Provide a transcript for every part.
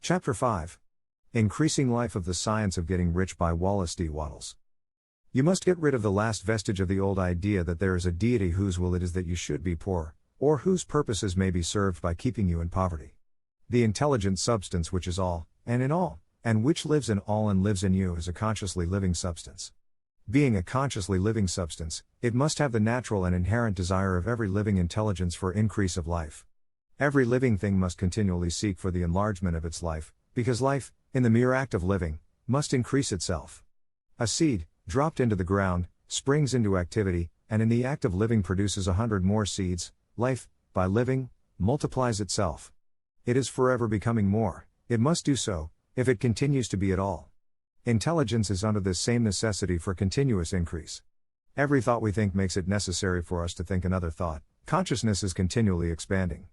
Chapter 5. Increasing Life of the Science of Getting Rich by Wallace D. Wattles. You must get rid of the last vestige of the old idea that there is a deity whose will it is that you should be poor, or whose purposes may be served by keeping you in poverty. The intelligent substance which is all, and in all, and which lives in all and lives in you is a consciously living substance. Being a consciously living substance, it must have the natural and inherent desire of every living intelligence for increase of life. Every living thing must continually seek for the enlargement of its life, because life, in the mere act of living, must increase itself. A seed, dropped into the ground, springs into activity, and in the act of living produces 100 more seeds. Life, by living, multiplies itself. It is forever becoming more. It must do so, if it continues to be at all. Intelligence is under this same necessity for continuous increase. Every thought we think makes it necessary for us to think another thought. Consciousness is continually expanding.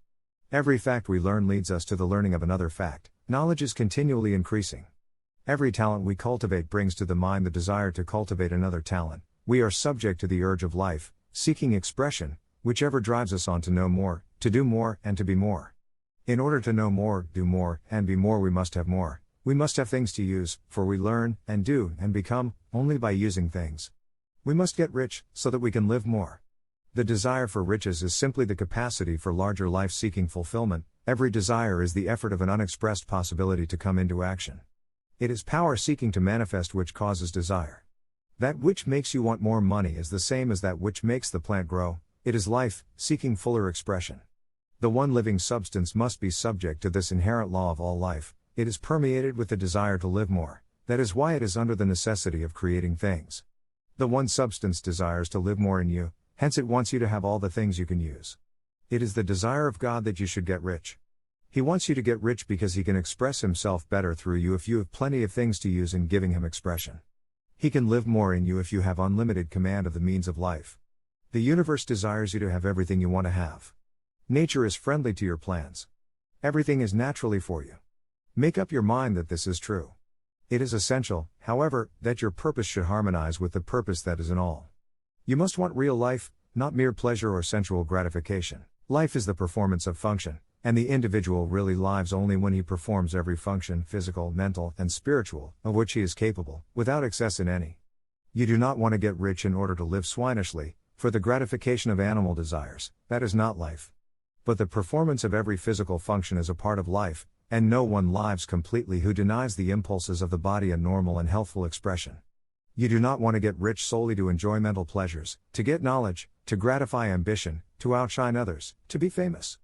Every fact we learn leads us to the learning of another fact. Knowledge is continually increasing. Every talent we cultivate brings to the mind the desire to cultivate another talent. We are subject to the urge of life, seeking expression, whichever drives us on to know more, to do more, and to be more. In order to know more, do more, and be more, we must have more. We must have things to use, for we learn, and do, and become, only by using things. We must get rich, so that we can live more. The desire for riches is simply the capacity for larger life-seeking fulfillment. Every desire is the effort of an unexpressed possibility to come into action. It is power seeking to manifest which causes desire. That which makes you want more money is the same as that which makes the plant grow. It is life, seeking fuller expression. The one living substance must be subject to this inherent law of all life. It is permeated with the desire to live more. That is why it is under the necessity of creating things. The one substance desires to live more in you, hence it wants you to have all the things you can use. It is the desire of God that you should get rich. He wants you to get rich because He can express Himself better through you if you have plenty of things to use in giving Him expression. He can live more in you if you have unlimited command of the means of life. The universe desires you to have everything you want to have. Nature is friendly to your plans. Everything is naturally for you. Make up your mind that this is true. It is essential, however, that your purpose should harmonize with the purpose that is in all. You must want real life, not mere pleasure or sensual gratification. Life is the performance of function, and the individual really lives only when he performs every function, physical, mental, and spiritual, of which he is capable, without excess in any. You do not want to get rich in order to live swinishly, for the gratification of animal desires. That is not life. But the performance of every physical function is a part of life, and no one lives completely who denies the impulses of the body a normal and healthful expression. You do not want to get rich solely to enjoy mental pleasures, to get knowledge, to gratify ambition, to outshine others, to be famous.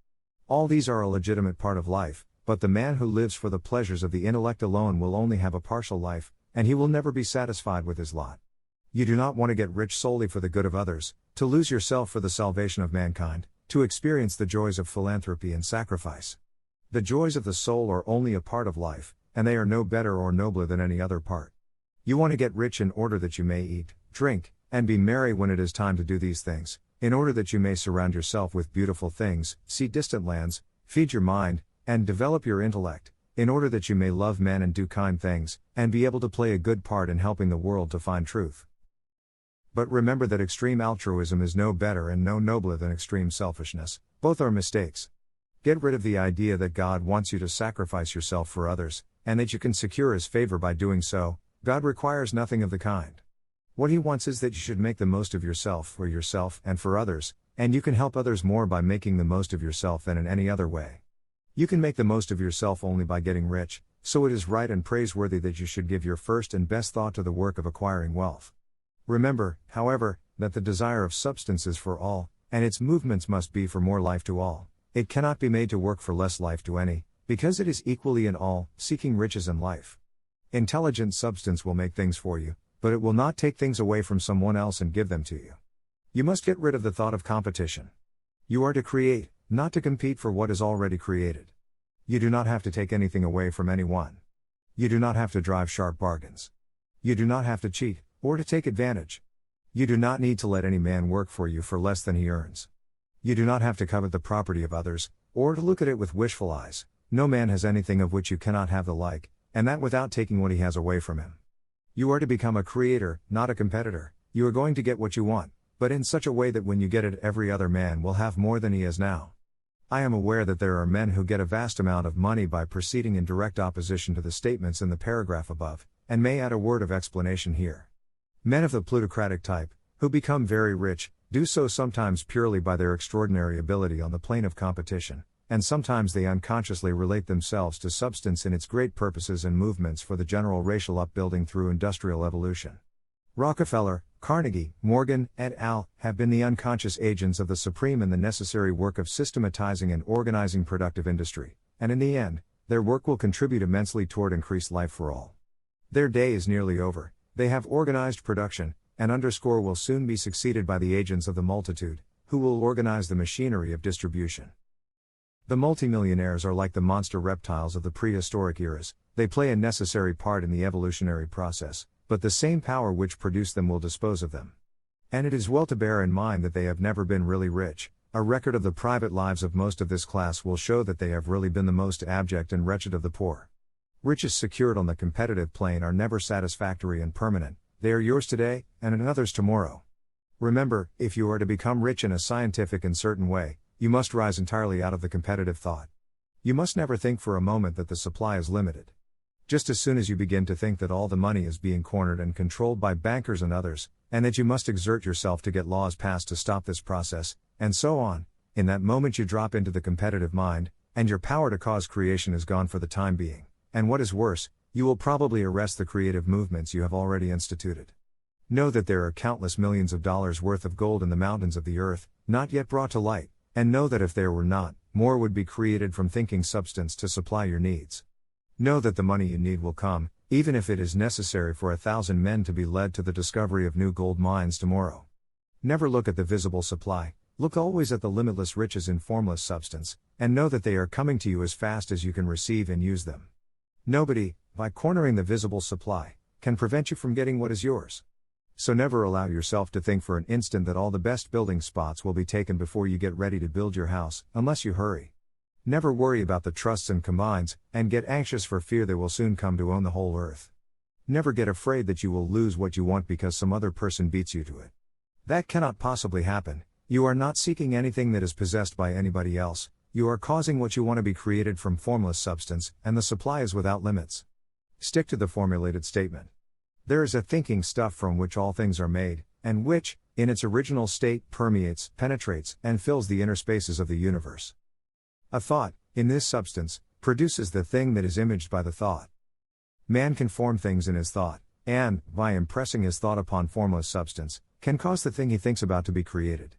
All these are a legitimate part of life, but the man who lives for the pleasures of the intellect alone will only have a partial life, and he will never be satisfied with his lot. You do not want to get rich solely for the good of others, to lose yourself for the salvation of mankind, to experience the joys of philanthropy and sacrifice. The joys of the soul are only a part of life, and they are no better or nobler than any other part. You want to get rich in order that you may eat, drink, and be merry when it is time to do these things, in order that you may surround yourself with beautiful things, see distant lands, feed your mind, and develop your intellect, in order that you may love men and do kind things, and be able to play a good part in helping the world to find truth. But remember that extreme altruism is no better and no nobler than extreme selfishness. Both are mistakes. Get rid of the idea that God wants you to sacrifice yourself for others, and that you can secure His favor by doing so. God requires nothing of the kind. What He wants is that you should make the most of yourself for yourself and for others, and you can help others more by making the most of yourself than in any other way. You can make the most of yourself only by getting rich, so it is right and praiseworthy that you should give your first and best thought to the work of acquiring wealth. Remember, however, that the desire of substance is for all, and its movements must be for more life to all. It cannot be made to work for less life to any, because it is equally in all, seeking riches and life. Intelligent substance will make things for you, but it will not take things away from someone else and give them to you. You must get rid of the thought of competition. You are to create, not to compete for what is already created. You do not have to take anything away from anyone. You do not have to drive sharp bargains. You do not have to cheat, or to take advantage. You do not need to let any man work for you for less than he earns. You do not have to covet the property of others, or to look at it with wishful eyes. No man has anything of which you cannot have the like, and that without taking what he has away from him. You are to become a creator, not a competitor. You are going to get what you want, but in such a way that when you get it every other man will have more than he has now. I am aware that there are men who get a vast amount of money by proceeding in direct opposition to the statements in the paragraph above, and may add a word of explanation here. Men of the plutocratic type, who become very rich, do so sometimes purely by their extraordinary ability on the plane of competition, and sometimes they unconsciously relate themselves to substance in its great purposes and movements for the general racial upbuilding through industrial evolution. Rockefeller, Carnegie, Morgan, et al. Have been the unconscious agents of the supreme in the necessary work of systematizing and organizing productive industry, and in the end, their work will contribute immensely toward increased life for all. Their day is nearly over, they have organized production, and underscore will soon be succeeded by the agents of the multitude, who will organize the machinery of distribution. The multimillionaires are like the monster reptiles of the prehistoric eras, they play a necessary part in the evolutionary process, but the same power which produced them will dispose of them. And it is well to bear in mind that they have never been really rich. A record of the private lives of most of this class will show that they have really been the most abject and wretched of the poor. Riches secured on the competitive plane are never satisfactory and permanent, they are yours today, and another's tomorrow. Remember, if you are to become rich in a scientific and certain way, you must rise entirely out of the competitive thought. You must never think for a moment that the supply is limited. Just as soon as you begin to think that all the money is being cornered and controlled by bankers and others, and that you must exert yourself to get laws passed to stop this process, and so on, in that moment you drop into the competitive mind, and your power to cause creation is gone for the time being, and what is worse, you will probably arrest the creative movements you have already instituted. Know that there are countless millions of dollars worth of gold in the mountains of the earth, not yet brought to light, and know that if there were not, more would be created from thinking substance to supply your needs. Know that the money you need will come, even if it is necessary for 1,000 men to be led to the discovery of new gold mines tomorrow. Never look at the visible supply, look always at the limitless riches in formless substance, and know that they are coming to you as fast as you can receive and use them. Nobody, by cornering the visible supply, can prevent you from getting what is yours. So never allow yourself to think for an instant that all the best building spots will be taken before you get ready to build your house, unless you hurry. Never worry about the trusts and combines, and get anxious for fear they will soon come to own the whole earth. Never get afraid that you will lose what you want because some other person beats you to it. That cannot possibly happen. You are not seeking anything that is possessed by anybody else, you are causing what you want to be created from formless substance, and the supply is without limits. Stick to the formulated statement. There is a thinking stuff from which all things are made, and which, in its original state, permeates, penetrates, and fills the inner spaces of the universe. A thought, in this substance, produces the thing that is imaged by the thought. Man can form things in his thought, and, by impressing his thought upon formless substance, can cause the thing he thinks about to be created.